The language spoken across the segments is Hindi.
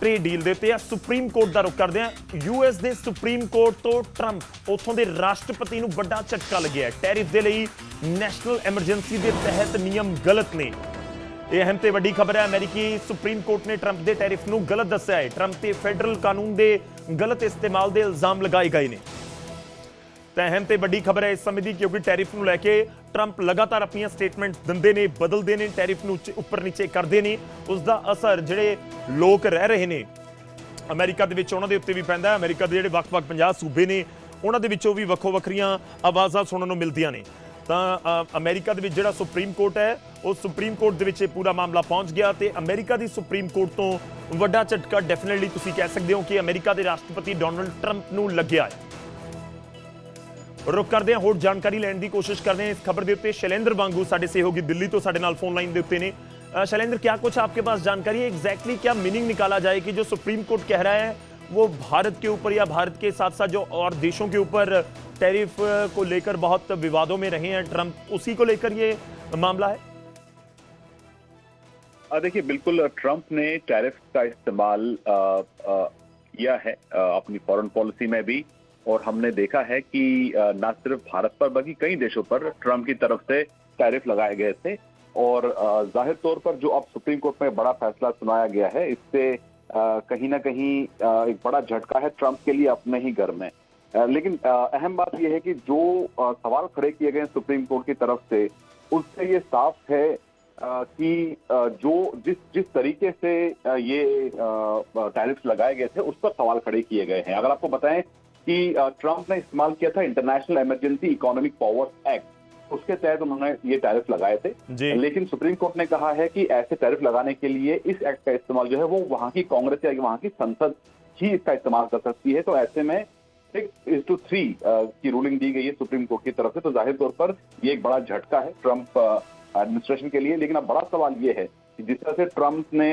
ट्रेड डील ਦੇ ਉੱਤੇ ਆ ਸੁਪਰੀਮ ਕੋਰਟ ਦਾ ਰੁਖ ਕਰਦੇ ਆ। ਯੂਐਸ ਦੇ ਸੁਪਰੀਮ ਕੋਰਟ ਤੋਂ ਟਰੰਪ ਉਥੋਂ ਦੇ ਰਾਸ਼ਟਰਪਤੀ ਨੂੰ ਵੱਡਾ ਝਟਕਾ ਲੱਗਿਆ ਹੈ। ਟੈਰਿਫ ਦੇ ਲਈ ਨੈਸ਼ਨਲ ਐਮਰਜੈਂਸੀ ਦੇ ਤਹਿਤ ਨਿਯਮ ਗਲਤ ਨੇ। ਇਹ ਅਹਿਮ ਤੇ ਵੱਡੀ ਖਬਰ ਹੈ। ਅਮਰੀਕੀ ਸੁਪਰੀਮ ਕੋਰਟ ਨੇ ਟਰੰਪ ਦੇ ਟੈਰਿਫ ਨੂੰ ਗਲਤ ਦੱਸਿਆ ਹੈ। ਟਰੰਪ ਤੇ ਫੈਡਰਲ ਕਾਨੂੰਨ ਦੇ ਗਲਤ ਇਸਤੇਮਾਲ ਦੇ ਇਲਜ਼ਾਮ ਲਗਾਏ ਗਏ ਨੇ। ਤਾਂ ਅਹਿਮ ਤੇ ਵੱਡੀ ਖਬਰ ਹੈ ਇਸ ਸਮੇਂ ਦੀ, ਕਿਉਂਕਿ ਟੈਰਿਫ ਨੂੰ ਲੈ ਕੇ ਟਰੰਪ ਲਗਾਤਾਰ ਆਪਣੀਆਂ ਸਟੇਟਮੈਂਟ ਦਿੰਦੇ ਨੇ, ਬਦਲਦੇ ਨੇ, ਟੈਰਿਫ ਨੂੰ ਉੱਪਰ ਨੀਚੇ ਕਰਦੇ ਨੇ। ਉਸ ਦਾ ਅਸਰ ਜਿਹੜੇ ਲੋਕ ਰਹਿ ਰਹੇ ਨੇ ਅਮਰੀਕਾ ਦੇ ਵਿੱਚ ਉਹਨਾਂ ਦੇ ਉੱਤੇ ਵੀ ਪੈਂਦਾ ਹੈ। ਅਮਰੀਕਾ ਦੇ ਜਿਹੜੇ ਵੱਖ-ਵੱਖ 50 ਸੂਬੇ ਨੇ ਉਹਨਾਂ ਦੇ ਵਿੱਚੋਂ ਵੀ ਵੱਖੋ ਵੱਖਰੀਆਂ ਆਵਾਜ਼ਾਂ ਸੁਣਨ ਨੂੰ ਮਿਲਦੀਆਂ ਨੇ। ਤਾਂ ਅਮਰੀਕਾ ਦੇ ਵਿੱਚ ਜਿਹੜਾ ਸੁਪਰੀਮ ਕੋਰਟ ਹੈ ਉਹ ਸੁਪਰੀਮ ਕੋਰਟ ਦੇ ਵਿੱਚ ਇਹ ਪੂਰਾ ਮਾਮਲਾ ਪਹੁੰਚ ਗਿਆ ਤੇ ਅਮਰੀਕਾ ਦੀ ਸੁਪਰੀਮ ਕੋਰਟ ਤੋਂ ਵੱਡਾ ਝਟਕਾ ਡੈਫੀਨਿਟਲੀ ਤੁਸੀਂ ਕਹਿ ਸਕਦੇ ਹੋ ਕਿ ਅਮਰੀਕਾ ਦੇ ਰਾਸ਼ਟਰਪਤੀ ਡੋਨਲਡ ਟਰੰਪ ਨੂੰ ਲੱਗਿਆ ਹੈ। रुख करते हैं, होर जानकारी लैन की कोशिश करते हैं इस खबर के उत्ते। शैलेंद्र वांगू साडे सहयोगी दिल्ली तो साडे नाल फोन लाइन के उत्ते ने। शैलेंद्र, क्या कुछ आपके पास जानकारी है, एग्जैक्टली क्या मीनिंग निकाला जाए कि जो सुप्रीम कोर्ट कह रहा है वो भारत के ऊपर या भारत के साथ साथ जो और देशों के ऊपर टैरिफ को लेकर बहुत विवादों में रहे हैं ट्रंप, उसी को लेकर ये मामला है? देखिए, बिल्कुल ट्रंप ने टैरिफ का इस्तेमाल किया है अपनी फॉरेन पॉलिसी में भी, और हमने देखा है कि न सिर्फ भारत पर बल्कि कई देशों पर ट्रंप की तरफ से टैरिफ लगाए गए थे। और जाहिर तौर पर जो अब सुप्रीम कोर्ट में बड़ा फैसला सुनाया गया है, इससे कहीं ना कहीं एक बड़ा झटका है ट्रंप के लिए अपने ही घर में। लेकिन अहम बात यह है कि जो सवाल खड़े किए गए सुप्रीम कोर्ट की तरफ से, उससे ये साफ है कि जो जिस तरीके से ये टैरिफ लगाए गए थे उस पर सवाल खड़े किए गए हैं। अगर आपको बताएं कि ट्रंप ने इस्तेमाल किया था international emergency economic powers act, उसके तहत उन्होंने ये टैरिफ लगाए थे। लेकिन सुप्रीम कोर्ट ने कहा है कि ऐसे टैरिफ लगाने के लिए इस एक्ट का इस्तेमाल जो है वो वहां की कांग्रेस या वहां की संसद ही इसका इस्तेमाल कर सकती है। तो ऐसे में 6-3 की रूलिंग दी गई है सुप्रीम कोर्ट की तरफ से। तो जाहिर तौर पर ये एक बड़ा झटका है ट्रंप एडमिनिस्ट्रेशन के लिए। लेकिन अब बड़ा सवाल ये है कि जिस तरह से ट्रंप ने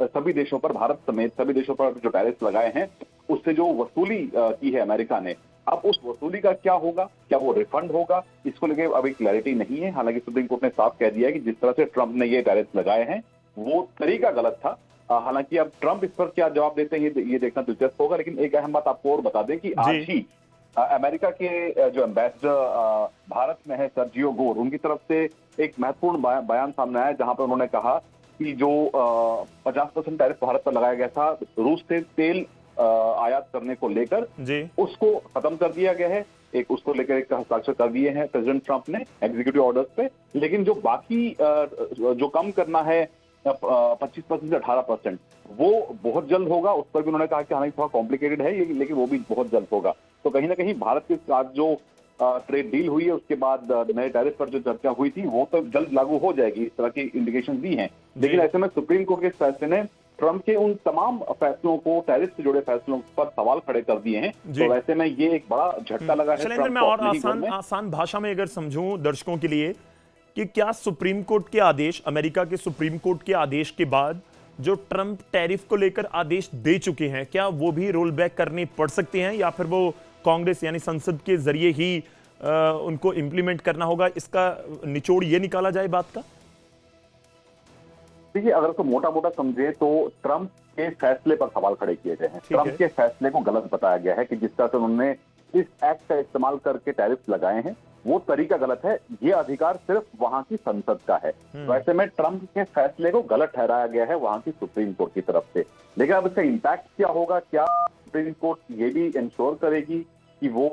सभी देशों पर, भारत समेत सभी देशों पर जो टैरिफ लगाए हैं, उससे जो वसूली की है अमेरिका ने, अब उस वसूली का क्या होगा, क्या वो रिफंड होगा, इसको लेकर अभी क्लैरिटी नहीं है। हालांकि सुप्रीम कोर्ट ने साफ कह दिया है कि जिस तरह से ट्रंप ने ये टैरिफ लगाए हैं वो तरीका गलत था। हालांकि अब ट्रंप इस पर क्या जवाब देते हैं ये देखना दिलचस्प होगा। लेकिन एक अहम बात आपको और बता दें कि आज ही अमेरिका के जो एम्बेसडर भारत में है सर्जियो गोर, उनकी तरफ से एक महत्वपूर्ण बयान सामने आया जहां पर उन्होंने कहा कि जो 50% टैरिफ भारत पर लगाया गया था रूस से तेल आयात करने को लेकर, उसको खत्म कर दिया गया है। उसको लेकर एक हस्ताक्षर कर दिए हैं प्रेसिडेंट ट्रंप ने एग्जीक्यूटिव ऑर्डर्स पे। लेकिन जो बाकी जो कम करना है 25% से 18%, वो बहुत जल्द होगा। उस पर भी उन्होंने कहा कि हालांकि थोड़ा कॉम्प्लिकेटेड है लेकिन वो भी बहुत जल्द होगा। तो कहीं ना कहीं भारत के साथ जो ट्रेड डील हुई है उसके बाद नए टैरिफ पर जो चर्चा हुई थी वो तो जल्द लागू हो जाएगी, इस तरह की इंडिकेशन दी हैं। लेकिन ऐसे में सुप्रीम कोर्ट के फैसले ने ट्रंप के उन तमाम फैसलों को, टैरिफ से जुड़े फैसलों पर सवाल खड़े कर दिए हैं। तो वैसे में ये एक बड़ा झटका लगा है। शैलेंद्र, मैं और आसान भाषा में अगर समझूं दर्शकों के लिए कि क्या सुप्रीम कोर्ट के आदेश, अमेरिका के सुप्रीम कोर्ट के आदेश के बाद जो ट्रंप टैरिफ को लेकर आदेश दे चुके हैं, क्या वो भी रोल बैक करने पड़ सकते हैं या फिर वो कांग्रेस यानी संसद के जरिए ही उनको इंप्लीमेंट करना होगा? इसका निचोड़ ये निकाला जाए बात का? देखिए, अगर उसको मोटा मोटा समझे तो ट्रंप के फैसले पर सवाल खड़े किए गए हैं। ट्रंप के फैसले को गलत बताया गया है कि जिस तरह से उन्होंने इस एक्ट का इस्तेमाल करके टैरिफ लगाए हैं वो तरीका गलत है। ये अधिकार सिर्फ वहां की संसद का है। तो ऐसे में ट्रंप के फैसले को गलत ठहराया गया है वहां की सुप्रीम कोर्ट की तरफ से। लेकिन अब इसका इम्पैक्ट क्या होगा, क्या सुप्रीम कोर्ट ये भी इंश्योर करेगी कि वो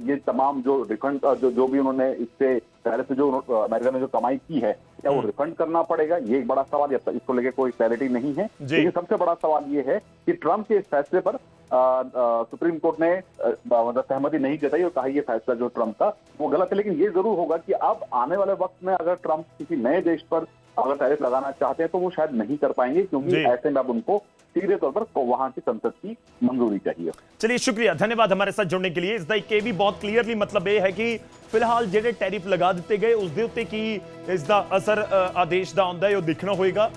ये तमाम जो रिफंड जो भी उन्होंने इससे टैरिफ से जो अमेरिका ने जो कमाई की है, क्या वो रिफंड करना पड़ेगा? ये एक बड़ा सवाल है, इसको लेकर कोई क्लैरिटी नहीं है। लेकिन सबसे बड़ा सवाल ये है कि ट्रंप के इस फैसले पर सुप्रीम कोर्ट ने मतलब सहमति नहीं जताई और कहा ये फैसला जो ट्रंप का वो गलत है। लेकिन ये जरूर होगा कि अब आने वाले वक्त में अगर ट्रंप किसी नए देश पर अगर टैरिफ लगाना चाहते हैं तो वो शायद नहीं कर पाएंगे, क्योंकि ऐसे में अब उनको सीधे तौर पर वहां की संसद की मंजूरी चाहिए। चलिए, शुक्रिया, धन्यवाद हमारे साथ जुड़ने के लिए। इसका एक भी बहुत क्लीयरली मतलब यह है कि फिलहाल ਜਿਹੜੇ टैरिफ लगा दिए गए ਉਸ ਦੇ ਉੱਤੇ ਕੀ इसका असर आदेश ਦਾ ਆਉਂਦਾ ਹੈ ਉਹ ਦੇਖਣਾ ਹੋਏਗਾ।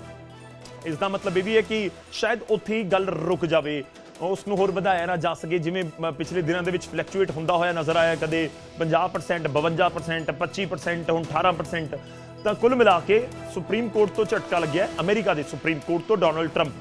इसका मतलब यह भी है कि शायद ਉੱਥੇ ਹੀ ਗੱਲ ਰੁਕ ਜਾਵੇ, ਉਸ ਨੂੰ ਹੋਰ ਵਧਾਇਆ ਨਾ ਜਾ ਸਕੇ। ਜਿਵੇਂ ਪਿਛਲੇ ਦਿਨਾਂ ਦੇ ਵਿੱਚ ਫਲੈਕਚੁਏਟ ਹੁੰਦਾ ਹੋਇਆ ਨਜ਼ਰ ਆਇਆ, ਕਦੇ 50%, 52%, 25%, ਹੁਣ 18%। ਤਾਂ ਕੁੱਲ ਮਿਲਾ ਕੇ ਸੁਪਰੀਮ ਕੋਰਟ ਤੋਂ ਝਟਕਾ ਲੱਗਿਆ ਅਮਰੀਕਾ ਦੇ ਸੁਪਰੀਮ ਕੋਰਟ ਤੋਂ ਡੋਨਲਡ ਟਰੰਪ